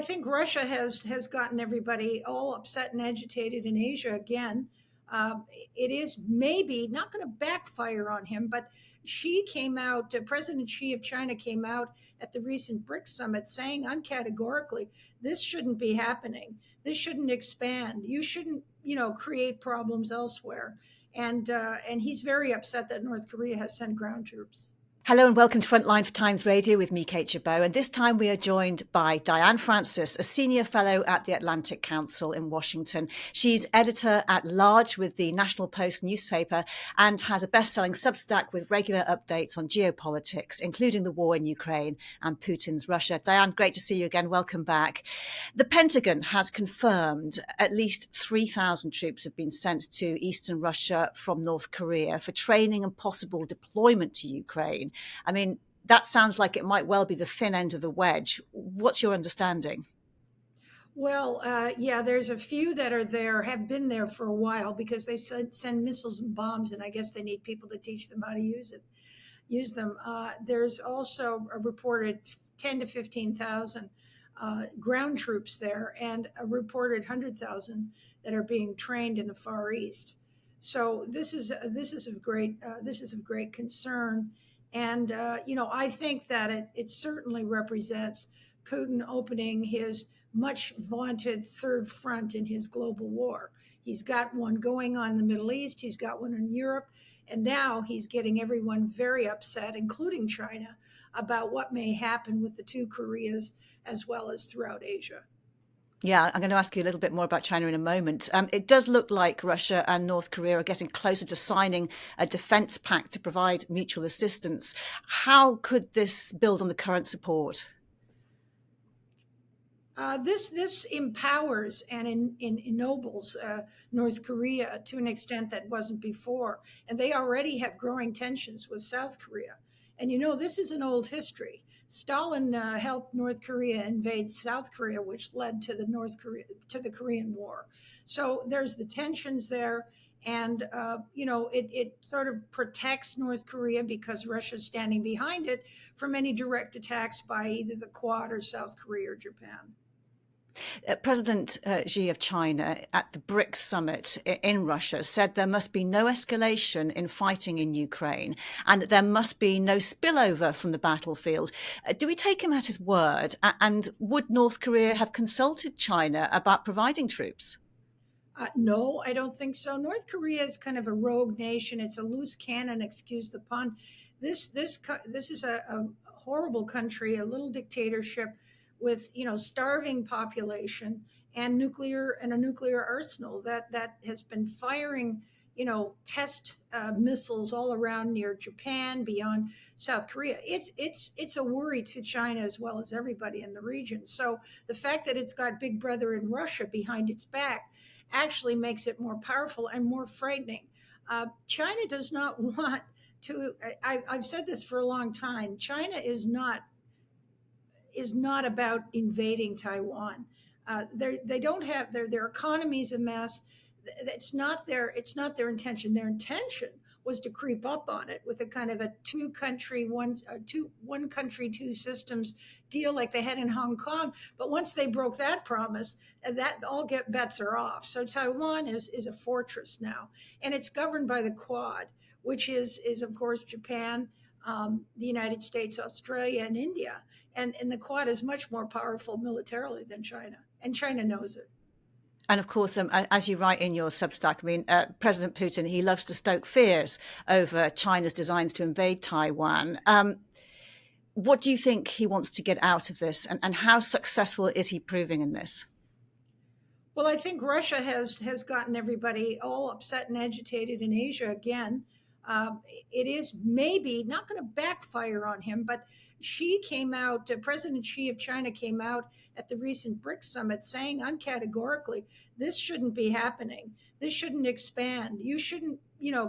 think Russia has gotten everybody all upset and agitated in Asia again. It is maybe not going to backfire on him, but Xi came out, President Xi of China came out at the recent BRICS summit saying uncategorically, this shouldn't be happening. This shouldn't expand. You shouldn't, create problems elsewhere. And he's very upset that North Korea has sent ground troops. Hello and welcome to Frontline for Times Radio with me, Kate Chabot. And this time we are joined by Diane Francis, a senior fellow at the Atlantic Council in Washington. She's editor-at-large with the National Post newspaper and has a best-selling Substack with regular updates on geopolitics, including the war in Ukraine and Putin's Russia. Diane, great to see you again. Welcome back. The Pentagon has confirmed at least 3,000 troops have been sent to eastern Russia from North Korea for training and possible deployment to Ukraine. I mean, that sounds like it might well be the thin end of the wedge. What's your understanding? Well, yeah, there's a few that are there, have been there for a while because they send missiles and bombs, and I guess they need people to teach them how to use them. There's also a reported 10 to 15,000 ground troops there, and a reported 100,000 that are being trained in the Far East. So this is of great concern. And, I think that it certainly represents Putin opening his much vaunted third front in his global war. He's got one going on in the Middle East. He's got one in Europe. And now he's getting everyone very upset, including China, about what may happen with the two Koreas as well as throughout Asia. Yeah, I'm going to ask you a little bit more about China in a moment. It does look like Russia and North Korea are getting closer to signing a defense pact to provide mutual assistance. How could this build on the current support? This empowers and ennobles North Korea to an extent that wasn't before. And they already have growing tensions with South Korea. And this is an old history. Stalin helped North Korea invade South Korea, which led to the Korean War. So there's the tensions there, and it sort of protects North Korea because Russia's standing behind it from any direct attacks by either the Quad or South Korea or Japan. President Xi of China at the BRICS summit in Russia said there must be no escalation in fighting in Ukraine and that there must be no spillover from the battlefield. Do we take him at his word? And would North Korea have consulted China about providing troops? No, I don't think so. North Korea is kind of a rogue nation. It's a loose cannon, excuse the pun. This is a horrible country, a little dictatorship with starving population and a nuclear arsenal that has been firing test missiles all around near Japan, beyond South Korea. It's a worry to China as well as everybody in the region. So the fact that it's got Big Brother in Russia behind its back actually makes it more powerful and more frightening. China does not want to. I've said this for a long time. China is not about invading Taiwan. They don't have their economy's a mess. It's not their intention. Their intention was to creep up on it with a kind of a one country, two systems deal like they had in Hong Kong. But once they broke that promise, that bets are off. So Taiwan is a fortress now, and it's governed by the Quad, which is of course Japan, the United States, Australia, and India. And the Quad is much more powerful militarily than China, and China knows it. And of course, as you write in your Substack, I mean, President Putin, he loves to stoke fears over China's designs to invade Taiwan. What do you think he wants to get out of this, and how successful is he proving in this? Well, I think Russia has gotten everybody all upset and agitated in Asia again. It is maybe not going to backfire on him, but President Xi of China came out at the recent BRICS summit saying uncategorically, this shouldn't be happening. This shouldn't expand. You shouldn't,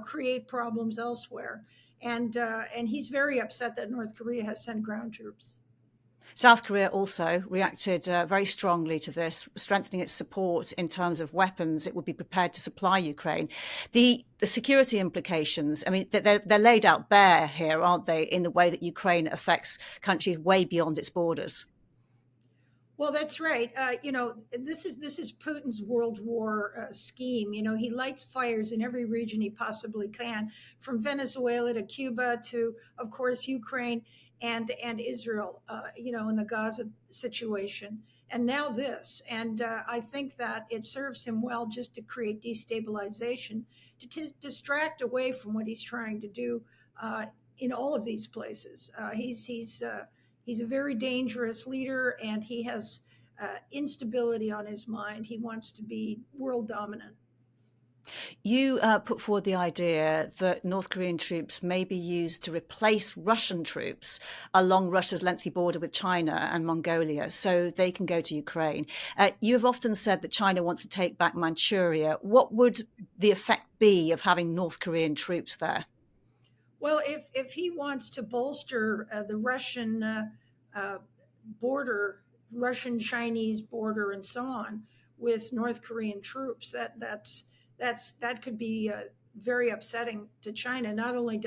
create problems elsewhere. And he's very upset that North Korea has sent ground troops. South Korea also reacted very strongly to this, strengthening its support in terms of weapons it would be prepared to supply Ukraine. The security implications, I mean, they're laid out bare here, aren't they, in the way that Ukraine affects countries way beyond its borders? Well, that's right. This is Putin's World War scheme. He lights fires in every region he possibly can, from Venezuela to Cuba to, of course, Ukraine and Israel. In the Gaza situation, and now this. And I think that it serves him well just to create destabilization, to distract away from what he's trying to do uh, in all of these places. He's a very dangerous leader, and he has instability on his mind. He wants to be world dominant. You put forward the idea that North Korean troops may be used to replace Russian troops along Russia's lengthy border with China and Mongolia so they can go to Ukraine. You have often said that China wants to take back Manchuria. What would the effect be of having North Korean troops there? Well, if he wants to bolster the Russian uh, border, Russian Chinese border, and so on, with North Korean troops, that could be very upsetting to China. Not only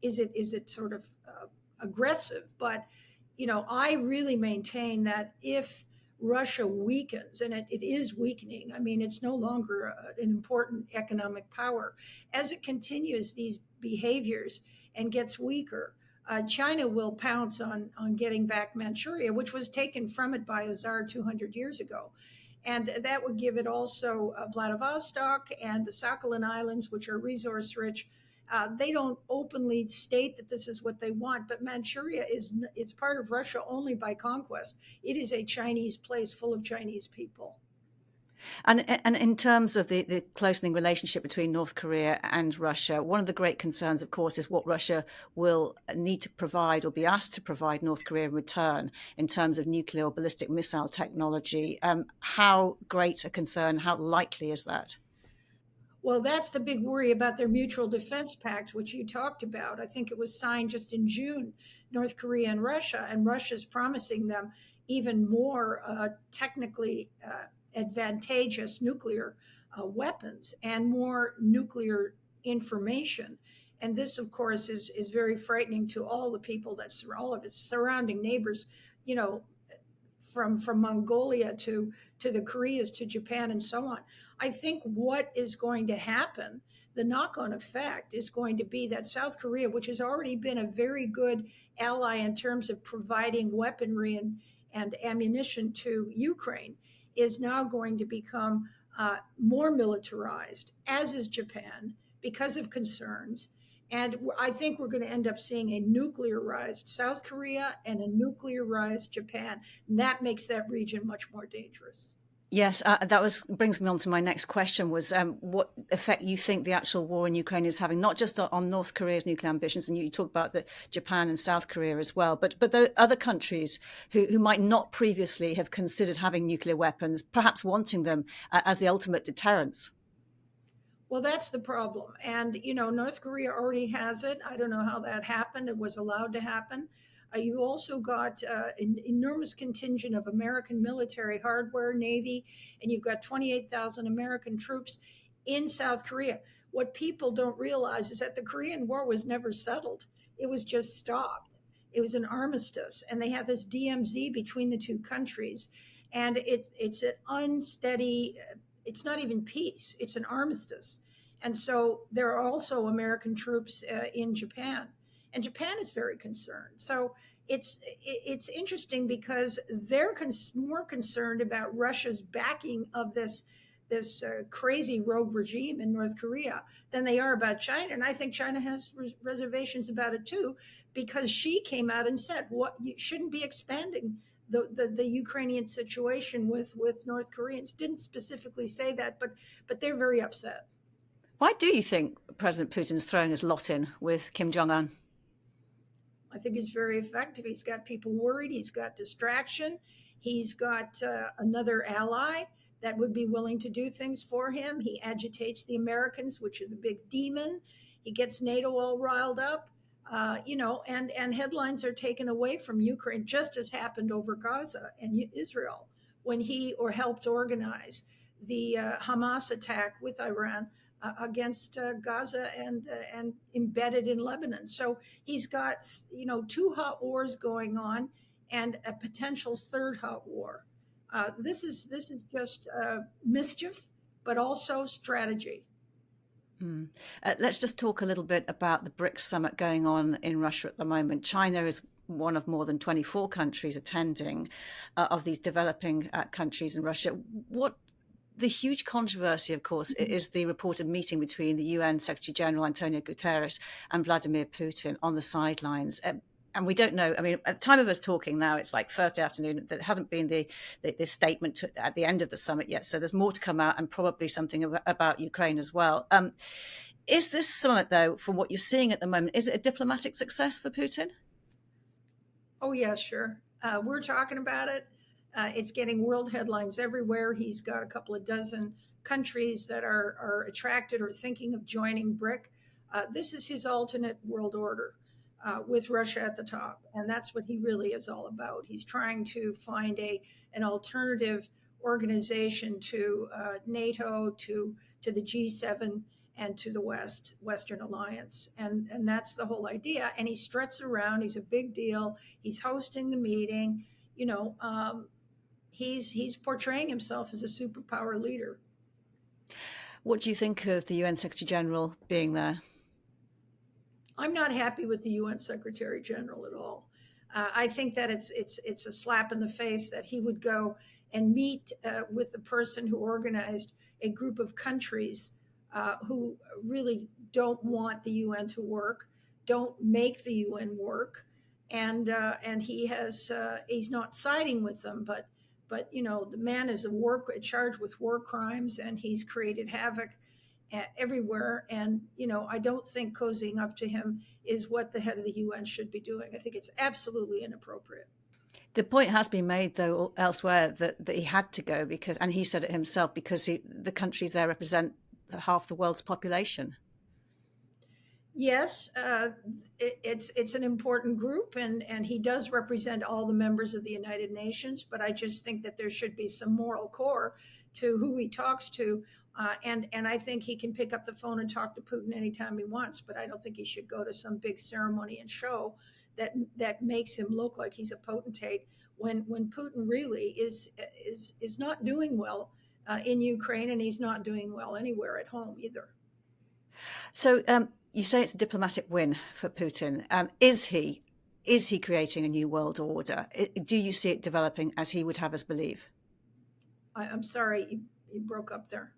is it sort of aggressive, but I really maintain that if Russia weakens, and it is weakening. I mean, it's no longer an important economic power. As it continues these behaviors and gets weaker, China will pounce on getting back Manchuria, which was taken from it by a czar 200 years ago. And that would give it also Vladivostok and the Sakhalin Islands, which are resource rich. They don't openly state that this is what they want, but Manchuria is part of Russia only by conquest. It is a Chinese place full of Chinese people. And in terms of the closening relationship between North Korea and Russia, one of the great concerns, of course, is what Russia will need to provide or be asked to provide North Korea in return in terms of nuclear or ballistic missile technology. How great a concern, how likely is that? Well, that's the big worry about their mutual defense pact, which you talked about. I think it was signed just in June, North Korea and Russia's promising them even more technically advantageous nuclear weapons and more nuclear information. And this, of course, is very frightening to all the people all of its surrounding neighbors, you know, from Mongolia to the Koreas to Japan and so on. I think what is going to happen, the knock-on effect, is going to be that South Korea, which has already been a very good ally in terms of providing weaponry and ammunition to Ukraine, is now going to become more militarized, as is Japan, because of concerns. And I think we're going to end up seeing a nuclearized South Korea and a nuclearized Japan. And that makes that region much more dangerous. Yes, that was brings me on to my next question was what effect you think the actual war in Ukraine is having, not just on North Korea's nuclear ambitions, and you talk about the Japan and South Korea as well, but the other countries who might not previously have considered having nuclear weapons, perhaps wanting them as the ultimate deterrence. Well, that's the problem. And, North Korea already has it. I don't know how that happened. It was allowed to happen. You also got an enormous contingent of American military hardware, Navy, and you've got 28,000 American troops in South Korea. What people don't realize is that the Korean War was never settled, it was just stopped. It was an armistice, and they have this DMZ between the two countries. And it's an unsteady, it's not even peace, it's an armistice. And so there are also American troops in Japan, and Japan is very concerned. So it's interesting because they're more concerned about Russia's backing of this crazy rogue regime in North Korea than they are about China. And I think China has reservations about it too, because she came out and said, "What, you shouldn't be expanding the Ukrainian situation with North Koreans." Didn't specifically say that, but they're very upset. Why do you think President Putin is throwing his lot in with Kim Jong Un? I think he's very effective. He's got people worried. He's got distraction. He's got another ally that would be willing to do things for him. He agitates the Americans, which is the big demon. He gets NATO all riled up, and headlines are taken away from Ukraine, just as happened over Gaza and Israel when he or helped organize the Hamas attack with Iran against Gaza and embedded in Lebanon. So he's got two hot wars going on and a potential third hot war. This is just mischief, but also strategy. Mm. Let's just talk a little bit about the BRICS summit going on in Russia at the moment. China is one of more than 24 countries attending, of these developing countries in Russia. What the huge controversy, of course, is the reported meeting between the UN Secretary General Antonio Guterres and Vladimir Putin on the sidelines. And we don't know. I mean, at the time of us talking now, it's like Thursday afternoon. There hasn't been the statement at the end of the summit yet. So there's more to come out, and probably something about Ukraine as well. Is this summit, though, from what you're seeing at the moment, is it a diplomatic success for Putin? Oh, yeah, sure. We're talking about it. It's getting world headlines everywhere. He's got a couple of dozen countries that are attracted or thinking of joining BRIC. This is his alternate world order with Russia at the top. And that's what he really is all about. He's trying to find an alternative organization to NATO, to the G7, and to the Western Alliance. And that's the whole idea. And he struts around. He's a big deal. He's hosting the meeting. You know, he's portraying himself as a superpower leader. What do you think of the UN Secretary General being there? I'm not happy with the UN Secretary General at all. I think that it's a slap in the face that he would go and meet with the person who organized a group of countries who really don't want the UN to work, don't make the UN work, and he's not siding with them, but you know the man is charged with war crimes, and he's created havoc everywhere. And, you know, I don't think cozying up to him is what the head of the UN should be doing. I think it's absolutely inappropriate. The point has been made, though, elsewhere that he had to go because, and he said it himself, because the countries there represent half the world's population. Yes, it's an important group, and he does represent all the members of the United Nations. But I just think that there should be some moral core to who he talks to, and I think he can pick up the phone and talk to Putin anytime he wants. But I don't think he should go to some big ceremony and show that makes him look like he's a potentate when Putin really is not doing well in Ukraine, and he's not doing well anywhere at home either. So you say it's a diplomatic win for Putin. Is he creating a new world order? Do you see it developing as he would have us believe? I'm sorry, you broke up there.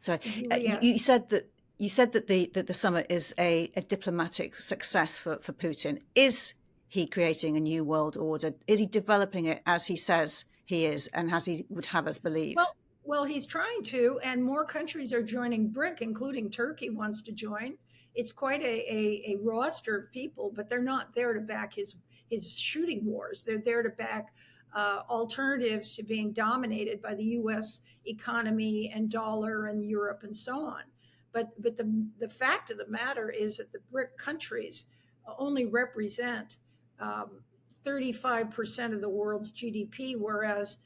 So Could you you re-ask? said that the summit is a diplomatic success for Putin. Is he creating a new world order? Is he developing it as he says he is, and as he would have us believe? Well, well, he's trying to, and more countries are joining BRIC, including Turkey wants to join. It's quite a roster of people, but they're not there to back his shooting wars. They're there to back alternatives to being dominated by the U.S. economy and dollar and Europe and so on. But the fact of the matter is that the BRIC countries only represent 35% of the world's GDP, whereas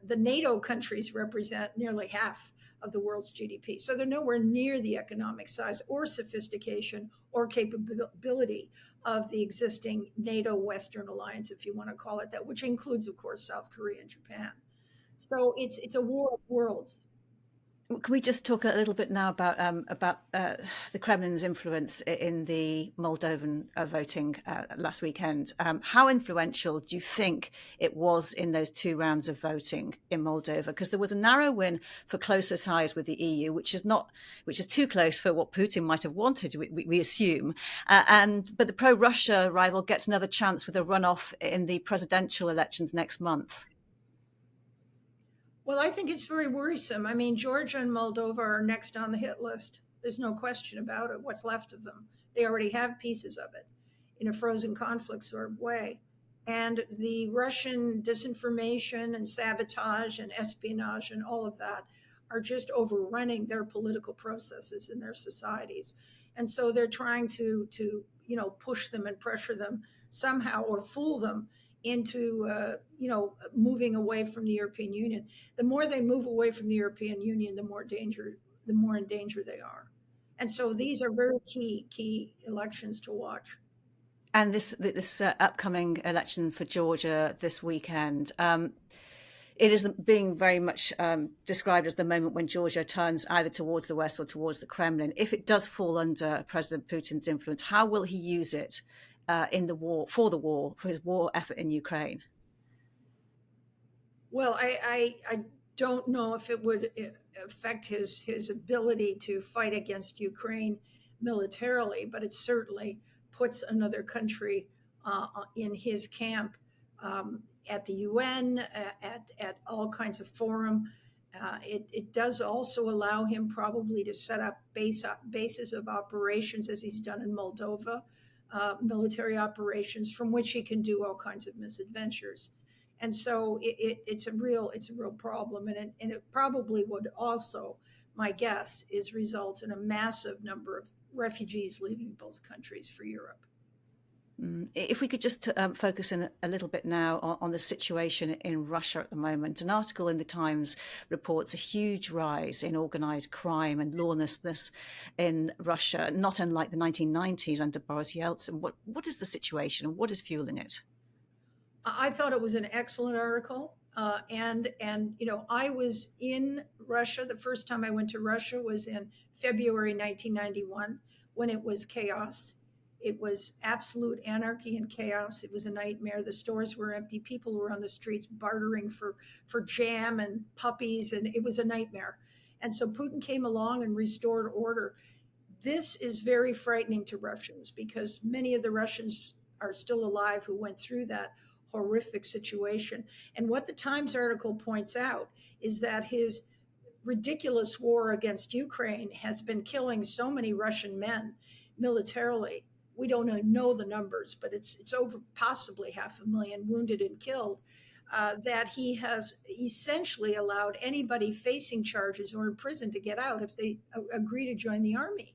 the NATO countries represent nearly half of the world's GDP. So they're nowhere near the economic size or sophistication or capability of the existing NATO Western alliance, if you want to call it that, which includes, of course, South Korea and Japan. So it's a war of worlds. Can we just talk a little bit now about the Kremlin's influence in the Moldovan voting last weekend? How influential do you think it was in those two rounds of voting in Moldova? Because there was a narrow win for closer ties with the EU, which is too close for what Putin might have wanted, we assume. But the pro-Russia rival gets another chance with a runoff in the presidential elections next month. Well, I think it's very worrisome. I mean, Georgia and Moldova are next on the hit list. There's no question about it. What's left of them? They already have pieces of it in a frozen conflict sort of way. And the Russian disinformation and sabotage and espionage and all of that are just overrunning their political processes in their societies. And so they're trying to push them and pressure them somehow or fool them into moving away from the European Union. The more they move away from the European Union, the more in danger they are. And so these are very key elections to watch. And this upcoming election for Georgia this weekend, It is being very much described as the moment when Georgia turns either towards the west or towards the Kremlin. If it does fall under President Putin's influence, how will he use it in the war, for his war effort in Ukraine? Well, I don't know if it would affect his ability to fight against Ukraine militarily, but it certainly puts another country in his camp, at the UN, at all kinds of forum. It does also allow him probably to set up bases of operations, as he's done in Moldova, military operations from which he can do all kinds of misadventures. And so it's a real problem, and it probably would also, my guess is, result in a massive number of refugees leaving both countries for Europe. If we could just focus in a little bit now on the situation in Russia at the moment. An article in the Times reports a huge rise in organized crime and lawlessness in Russia, not unlike the 1990s under Boris Yeltsin. What is the situation and what is fueling it? I thought it was an excellent article. And I was in Russia. The first time I went to Russia was in February 1991, when it was chaos. It was absolute anarchy and chaos. It was a nightmare. The stores were empty. People were on the streets bartering for jam and puppies, and it was a nightmare. And so Putin came along and restored order. This is very frightening to Russians, because many of the Russians are still alive who went through that horrific situation. And what the Times article points out is that his ridiculous war against Ukraine has been killing so many Russian men militarily. We don't know the numbers, but it's over possibly 500,000 wounded and killed. That he has essentially allowed anybody facing charges or in prison to get out if they agree to join the army.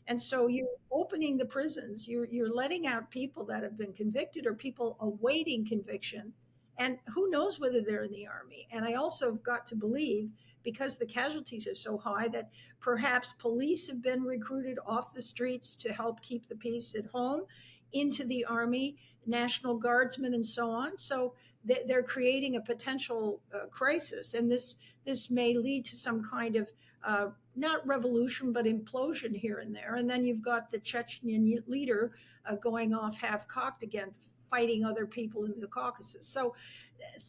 And so you're opening the prisons, you're letting out people that have been convicted or people awaiting conviction. And who knows whether they're in the army. And I also got to believe, because the casualties are so high, that perhaps police have been recruited off the streets to help keep the peace at home into the army, National Guardsmen, and so on. So they're creating a potential crisis, and this may lead to some kind of not revolution, but implosion here and there. And then you've got the Chechen leader going off half cocked again, fighting other people in the Caucasus. So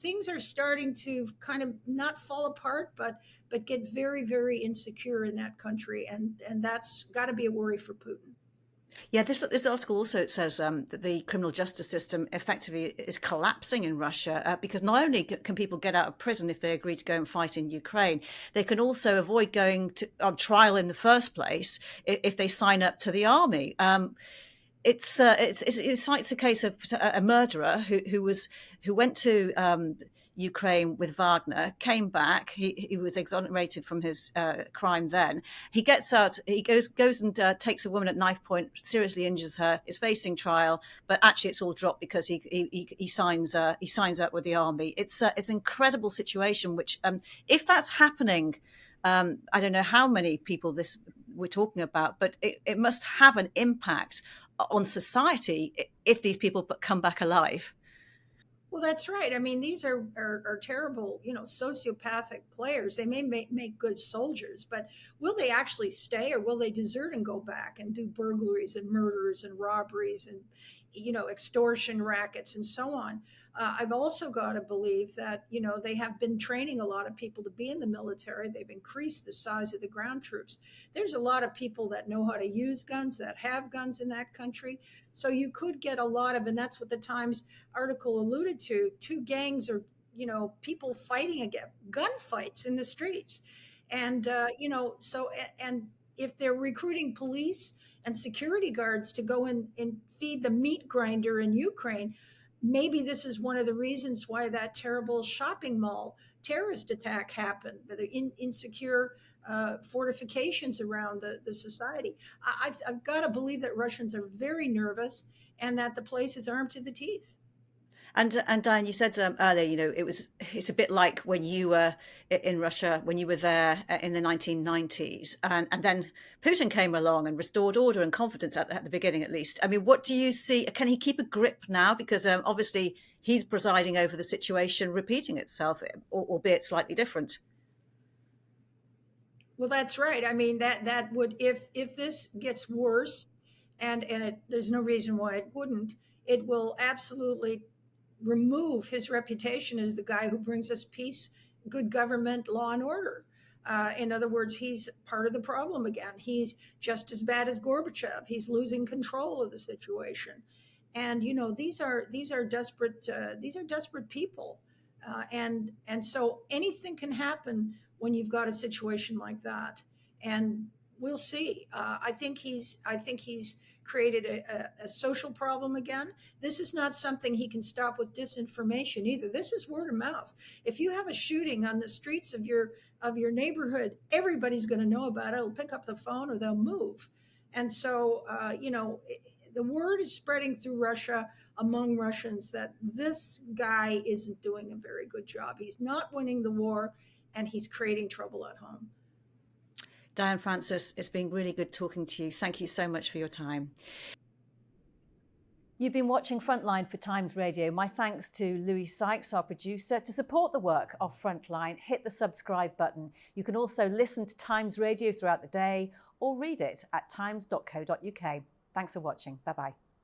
things are starting to kind of not fall apart, but get very, very insecure in that country, and that's got to be a worry for Putin. Yeah, this article also, it says that the criminal justice system effectively is collapsing in Russia because not only can people get out of prison if they agree to go and fight in Ukraine, they can also avoid going on trial in the first place if they sign up to the army. It cites a case of a murderer who went to Ukraine with Wagner, came back. He was exonerated from his crime. Then he gets out. He goes and takes a woman at knife point, seriously injures her. Is facing trial, but actually it's all dropped because he signs up with the army. It's an incredible situation. Which if that's happening, I don't know how many people this we're talking about, but it must have an impact on society if these people come back alive. Well, that's right. I mean, these are terrible, sociopathic players. They may make good soldiers, but will they actually stay, or will they desert and go back and do burglaries and murders and robberies and, extortion rackets and so on? I've also got to believe that, they have been training a lot of people to be in the military. They've increased the size of the ground troops. There's a lot of people that know how to use guns, that have guns in that country. So you could get a lot of, and that's what the Times article alluded to, two gangs or people fighting again, gunfights in the streets. And and if they're recruiting police and security guards to go in and feed the meat grinder in Ukraine, maybe this is one of the reasons why that terrible shopping mall terrorist attack happened, the insecure fortifications around the society. I've got to believe that Russians are very nervous and that the place is armed to the teeth. And Diane, you said earlier, it's a bit like when you were in Russia, when you were there in the 1990s, and then Putin came along and restored order and confidence at the beginning, at least. I mean, what do you see? Can he keep a grip now? Because obviously he's presiding over the situation repeating itself, albeit slightly different. Well, that's right. I mean, that would, if this gets worse, and there's no reason why it wouldn't, it will absolutely remove his reputation as the guy who brings us peace, good government, law and order. In other words, he's part of the problem again. He's just as bad as Gorbachev. He's losing control of the situation, and these are desperate people, and so anything can happen when you've got a situation like that. And we'll see. I think he's created a social problem again. This is not something he can stop with disinformation either. This is word of mouth. If you have a shooting on the streets of your neighborhood, everybody's going to know about it. They'll pick up the phone or they'll move. And so, the word is spreading through Russia among Russians that this guy isn't doing a very good job. He's not winning the war, and he's creating trouble at home. Diane Francis, it's been really good talking to you. Thank you so much for your time. You've been watching Frontline for Times Radio. My thanks to Louis Sykes, our producer. To support the work of Frontline, hit the subscribe button. You can also listen to Times Radio throughout the day or read it at times.co.uk. Thanks for watching. Bye-bye.